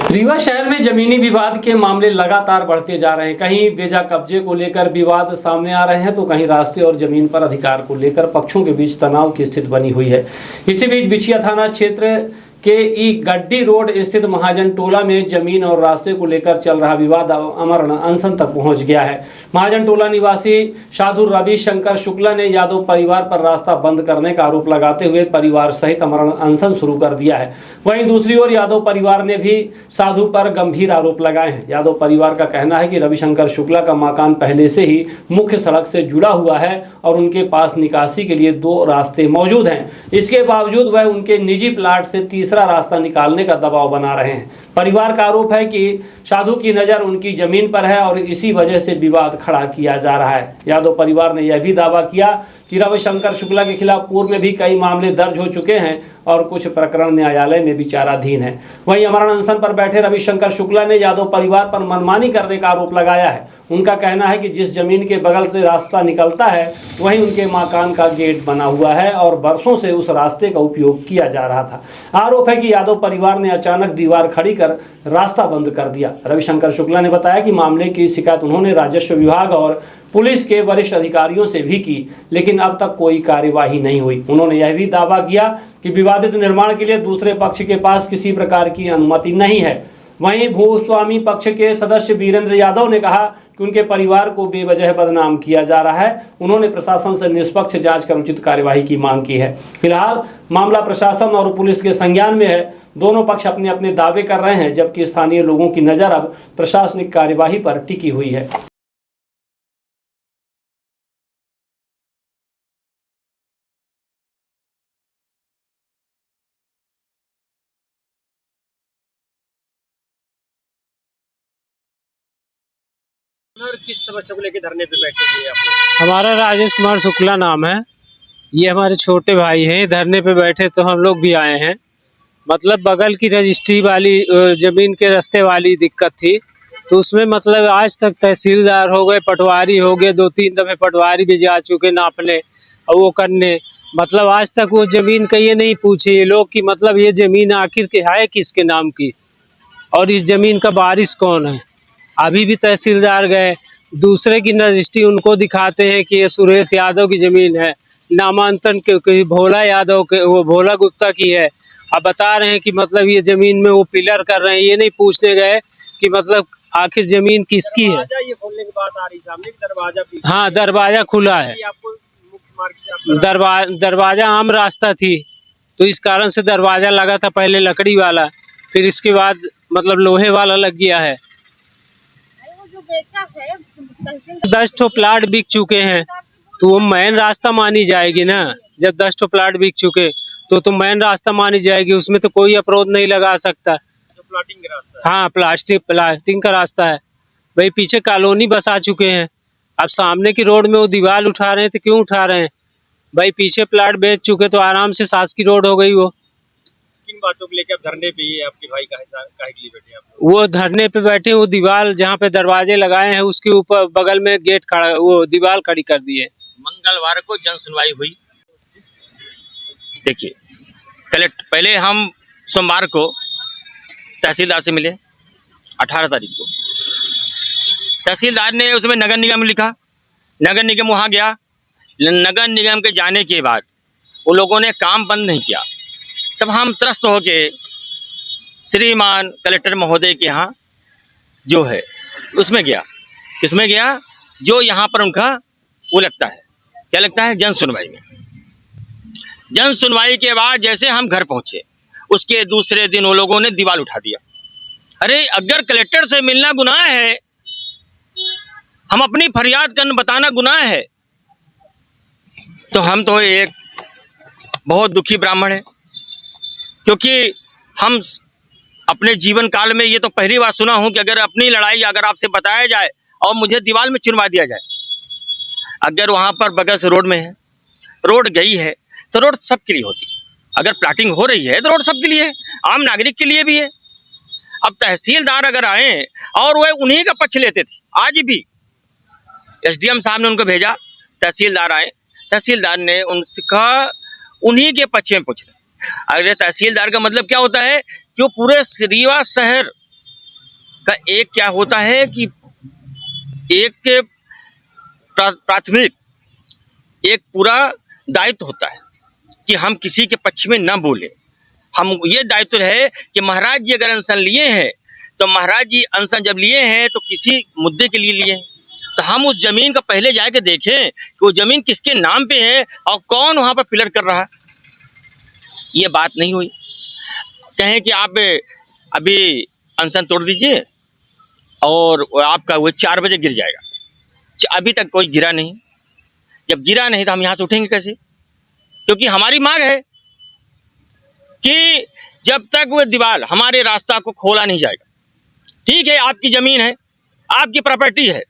रीवा शहर में जमीनी विवाद के मामले लगातार बढ़ते जा रहे हैं। कहीं बेजा कब्जे को लेकर विवाद सामने आ रहे हैं तो कहीं रास्ते और जमीन पर अधिकार को लेकर पक्षों के बीच तनाव की स्थिति बनी हुई है। इसी बीच बिछिया थाना क्षेत्र के ई गड्डी रोड स्थित महाजन टोला में जमीन और रास्ते को लेकर चल रहा विवाद अमरण अनशन तक पहुंच गया है। महाजन टोला निवासी साधु रवि शंकर शुक्ला ने यादव परिवार पर रास्ता बंद करने का आरोप लगाते हुए परिवार सहित अमरण अनशन शुरू कर दिया है। वहीं दूसरी ओर यादव परिवार ने भी साधु पर गंभीर आरोप लगाए हैं। यादव परिवार का कहना है कि रविशंकर शुक्ला का मकान पहले से ही मुख्य सड़क से जुड़ा हुआ है और उनके पास निकासी के लिए 2 रास्ते मौजूद हैं। इसके बावजूद वह उनके निजी प्लाट से तीसरा रास्ता निकालने का दबाव बना रहे हैं। परिवार का आरोप है कि साधु की नज़र उनकी जमीन पर है और इसी वजह से विवाद खड़ा किया जा रहा है। यादव परिवार ने यह भी दावा किया कि रविशंकर शुक्ला के खिलाफ पूर्व में भी कई मामले दर्ज हो चुके हैं और कुछ प्रकरण न्यायालय में विचाराधीन है। वहीं अमरण अनशन पर बैठे रविशंकर शुक्ला ने यादव परिवार पर मनमानी करने का आरोप लगाया है। उनका कहना है कि जिस जमीन के बगल से रास्ता निकलता है वहीं उनके मकान का गेट बना हुआ है और बरसों से उस रास्ते का उपयोग किया जा रहा था। आरोप है कि यादव परिवार ने अचानक दीवार खड़ी कर रास्ता बंद कर दिया। रविशंकर शुक्ला ने बताया कि मामले की शिकायत उन्होंने राजस्व विभाग और पुलिस के वरिष्ठ अधिकारियों से भी की, लेकिन अब तक कोई कार्यवाही नहीं हुई। उन्होंने यह भी दावा किया कि विवादित निर्माण के लिए दूसरे पक्ष के पास किसी प्रकार की अनुमति नहीं है। वहीं भूस्वामी पक्ष के सदस्य वीरेंद्र यादव ने कहा कि उनके परिवार को बेवजह बदनाम किया जा रहा है। उन्होंने प्रशासन से निष्पक्ष जांच कर उचित कार्यवाही की मांग की है। फिलहाल मामला प्रशासन और पुलिस के संज्ञान में है। दोनों पक्ष अपने अपने दावे कर रहे हैं, जबकि स्थानीय लोगों की नज़र अब प्रशासनिक कार्यवाही पर टिकी हुई है। और किस समस्या को लेकर धरने पे बैठे हुए हैं आप लोग? हमारा राजेश कुमार शुक्ला नाम है। ये हमारे छोटे भाई हैं। धरने पे बैठे तो हम लोग भी आए हैं। मतलब बगल की रजिस्ट्री वाली जमीन के रास्ते वाली दिक्कत थी, तो उसमें मतलब आज तक तहसीलदार हो गए, पटवारी हो गए, 2-3 दफे पटवारी भी जा चुके नापने और वो करने। मतलब आज तक वो जमीन का ये नहीं पूछे ये लोग कि मतलब ये जमीन आखिर के है किसके नाम की और इस जमीन का वारिस कौन है। अभी भी तहसीलदार गए, दूसरे की रजिस्ट्री उनको दिखाते हैं कि ये सुरेश यादव की ज़मीन है, नामांतन के भोला यादव के, वो भोला गुप्ता की है। अब बता रहे हैं कि मतलब ये ज़मीन में वो पिलर कर रहे हैं। ये नहीं पूछने गए कि मतलब आखिर ज़मीन किसकी है। ये खोलने की बात आ रही सामने, दरवाजा भी हाँ, दरवाज़ा खुला है। आपको मुख्य मार्ग से दरवाज़ा आम रास्ता थी, तो इस कारण से दरवाज़ा लगा था पहले लकड़ी वाला, फिर इसके बाद मतलब लोहे वाला लग गया है। 10 ठो प्लाट बिक चुके हैं, तो वो मेन रास्ता मानी जाएगी ना। जब 10 ठो प्लाट बिक चुके तो मेन रास्ता मानी जाएगी, उसमें तो कोई अवरोध नहीं लगा सकता। जो प्लाटिंग का रास्ता है। हाँ, प्लास्टिक का रास्ता है भाई। पीछे कॉलोनी बसा चुके हैं, अब सामने की रोड में वो दीवार उठा रहे हैं तो क्यों उठा रहे हैं भाई। पीछे प्लाट बेच चुके तो आराम से शासकीय रोड हो गई। वो किन बातों को लेकर आप धरने पे ये आपके भाई काहे के लिए बैठे आप लोग? वो धरने पे बैठे, वो दीवार जहाँ पे दरवाजे लगाए हैं उसके ऊपर बगल में गेट खड़ा, वो दीवार खड़ी कर दी है। मंगलवार को जन सुनवाई हुई। देखिए, पहले हम सोमवार को तहसीलदार से मिले 18 तारीख को। तहसीलदार ने उसमें नगर निगम लिखा, नगर निगम वहाँ गया। नगर निगम के जाने के बाद वो लोगों ने काम बंद नहीं किया। तब हम त्रस्त होके श्रीमान कलेक्टर महोदय के यहाँ जो है उसमें गया। किसमें गया? जो यहाँ पर उनका वो लगता है, क्या लगता है, जन सुनवाई में। जन सुनवाई के बाद जैसे हम घर पहुँचे, उसके दूसरे दिन वो लोगों ने दीवार उठा दिया। अरे अगर कलेक्टर से मिलना गुनाह है, हम अपनी फरियाद करना बताना गुनाह है, तो हम तो एक बहुत दुखी ब्राह्मण है, क्योंकि हम अपने जीवन काल में ये तो पहली बार सुना हूं कि अगर अपनी लड़ाई अगर आपसे बताया जाए और मुझे दीवार में चुनवा दिया जाए। अगर वहां पर बगल से रोड में है, रोड गई है तो रोड सबके लिए होती है। अगर प्लाटिंग हो रही है तो रोड सबके लिए है, आम नागरिक के लिए भी है। अब तहसीलदार अगर आए और वह उन्हीं का पक्ष लेते थे, आज भी एसडीएम साहब ने उनको भेजा, तहसीलदार आए, तहसीलदार ने उनका उन्हीं के पक्ष में पूछ रहे। अगर तहसीलदार का मतलब क्या होता है कि वो पूरे रीवा शहर का एक क्या होता है कि एक प्राथमिक एक पूरा दायित्व होता है कि हम किसी के पक्ष में न बोले। हम ये दायित्व है कि महाराज जी अगर अनशन लिए हैं तो महाराज जी अनशन जब लिए हैं तो किसी मुद्दे के लिए लिए हैं, तो हम उस जमीन का पहले जाके देखें कि वो जमीन किसके नाम पे है और कौन वहां पर पिलर कर रहा है। ये बात नहीं हुई। कहें कि आप अभी अनशन तोड़ दीजिए और आपका वो 4 बजे गिर जाएगा, अभी तक कोई गिरा नहीं। जब गिरा नहीं तो हम यहाँ से उठेंगे कैसे? क्योंकि हमारी मांग है कि जब तक वो दीवार हमारे रास्ता को खोला नहीं जाएगा। ठीक है, आपकी जमीन है, आपकी प्रॉपर्टी है,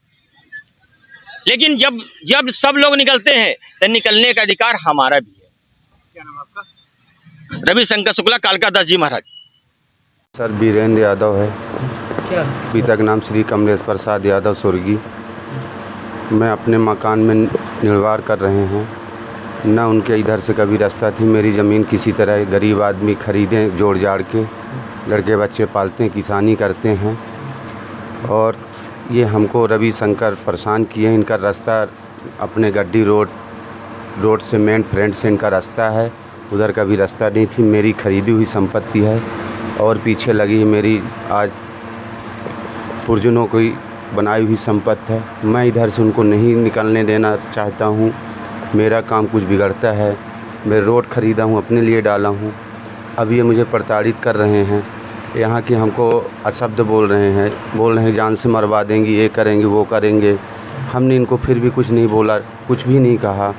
लेकिन जब सब लोग निकलते हैं तो निकलने का अधिकार हमारा भी है। क्या नाम आपका? रविशंकर शुक्ला, कालका दास जी महाराज। सर बीरेंद्र यादव है। क्या पिता का नाम श्री कमलेश प्रसाद यादव स्वर्गीय। मैं अपने मकान में निर्वाह कर रहे हैं, न उनके इधर से कभी रास्ता थी। मेरी ज़मीन किसी तरह गरीब आदमी खरीदें जोड़ जाड़ के, लड़के बच्चे पालते हैं, किसानी करते हैं, और ये हमको रविशंकर परेशान किए। इनका रास्ता अपने गड्डी रोड से मेन फ्रंट से इनका रास्ता है, उधर का भी रास्ता नहीं थी। मेरी खरीदी हुई संपत्ति है और पीछे लगी मेरी आज पुरजनों की बनाई हुई संपत्ति है। मैं इधर से उनको नहीं निकलने देना चाहता हूँ। मेरा काम कुछ बिगड़ता है। मैं रोड ख़रीदा हूँ, अपने लिए डाला हूँ, अब ये मुझे प्रताड़ित कर रहे हैं। यहाँ के हमको अशब्द बोल रहे हैं जान से मरवा देंगे, ये करेंगे वो करेंगे। हमने इनको फिर भी कुछ नहीं बोला, कुछ भी नहीं कहा।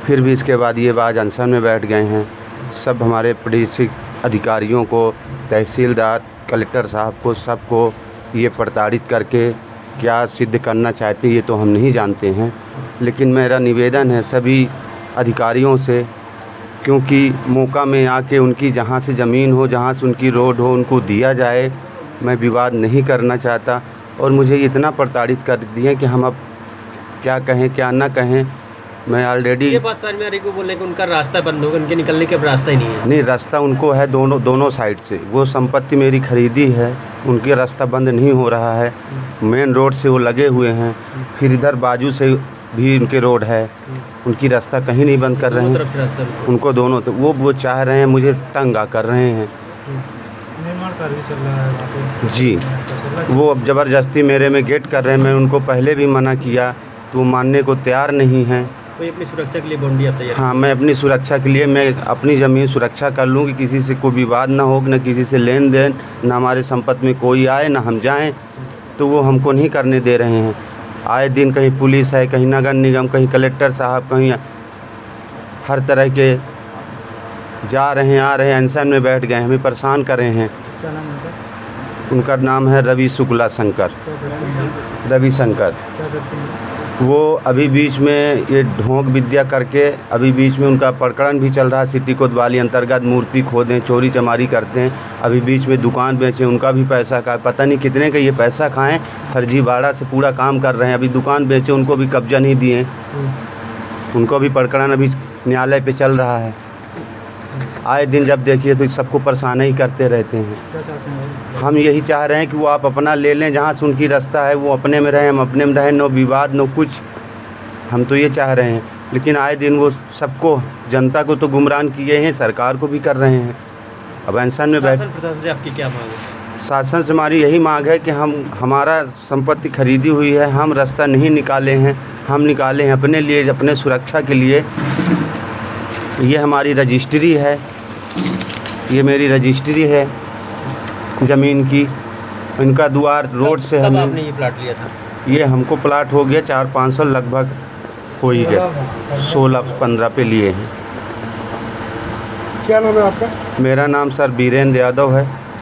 फिर भी इसके बाद ये आज अनशन में बैठ गए हैं। सब हमारे पुलिस अधिकारियों को, तहसीलदार, कलेक्टर साहब को, सबको ये प्रताड़ित करके क्या सिद्ध करना चाहते हैं ये तो हम नहीं जानते हैं। लेकिन मेरा निवेदन है सभी अधिकारियों से, क्योंकि मौका में आके उनकी जहाँ से ज़मीन हो, जहाँ से उनकी रोड हो, उनको दिया जाए। मैं विवाद नहीं करना चाहता और मुझे इतना प्रताड़ित कर दिए कि हम अब क्या कहें क्या ना कहें। मैं ऑलरेडी ये बात समझ में आ रही है, बोल रहे हैं कि उनका रास्ता बंद होगा, उनके निकलने का रास्ता ही नहीं है। नहीं, रास्ता उनको है दोनों साइड से। वो संपत्ति मेरी खरीदी है, उनके रास्ता बंद नहीं हो रहा है। मेन रोड से वो लगे हुए हैं, फिर इधर बाजू से भी उनके रोड है, उनकी रास्ता कहीं नहीं बंद कर रहे हैं। तरफ से रास्ता उनको दोनों तो वो चाह रहे हैं, मुझे तंग कर रहे हैं। निर्माण कार्य चल रहा है वहाँ पे। जी, वो अब ज़बरदस्ती मेरे में गेट कर रहे हैं। मैं उनको पहले भी मना किया तो वो मानने को तैयार नहीं हैं। कोई अपनी सुरक्षा के लिए बाउंड्री आप तैयार? हाँ, मैं अपनी सुरक्षा के लिए मैं अपनी ज़मीन सुरक्षा कर लूँ कि किसी से कोई विवाद ना हो, न किसी से लेन देन, न हमारे संपत्ति में कोई आए, ना हम जाएं। तो वो हमको नहीं करने दे रहे हैं। आए दिन कहीं पुलिस है, कहीं नगर निगम, कहीं कलेक्टर साहब, कहीं हर तरह के जा रहे हैं, आ रहे हैं, अनशन में बैठ गए, हमें परेशान कर रहे हैं। क्या नाम है उनका नाम है रविशंकर। रविशंकर क्या करते हैं? वो अभी बीच में ये ढोंग विद्या करके अभी बीच में उनका प्रकरण भी चल रहा है। सिटी कोतवाली अंतर्गत मूर्ति खोदें, चोरी चमारी करते हैं। अभी बीच में दुकान बेचें, उनका भी पैसा का पता नहीं कितने का ये पैसा खाएं। फर्जीवाड़ा से पूरा काम कर रहे हैं। अभी दुकान बेचे, उनको भी कब्जा नहीं दिए, उनको भी प्रकरण अभी न्यायालय पे चल रहा है। आए दिन जब देखिए तो सबको परेशान ही करते रहते हैं। क्या चाहते हैं? हम यही चाह रहे हैं कि वो आप अपना ले लें, जहाँ से उनकी रास्ता है वो अपने में रहें, हम अपने में रहें, नो विवाद नो कुछ। हम तो ये चाह रहे हैं, लेकिन आए दिन वो सबको, जनता को तो गुमराह किए हैं, सरकार को भी कर रहे हैं। अब अनशन में बैठ, प्रशासन से आपकी क्या मांग है? शासन से हमारी यही मांग है कि हमारा संपत्ति खरीदी हुई है, हम रास्ता नहीं निकाले हैं, हम निकाले हैं अपने लिए, अपने सुरक्षा के लिए। ये हमारी रजिस्ट्री है, ये मेरी रजिस्ट्री है ज़मीन की। इनका द्वार रोड से कब हमें आपने ये प्लाट लिया था? ये हमको प्लाट हो गया 400-500 लगभग हो ही गया, 16-15 पे लिए हैं। क्या नाम है आपका? मेरा नाम सर बीरेंद्र यादव है।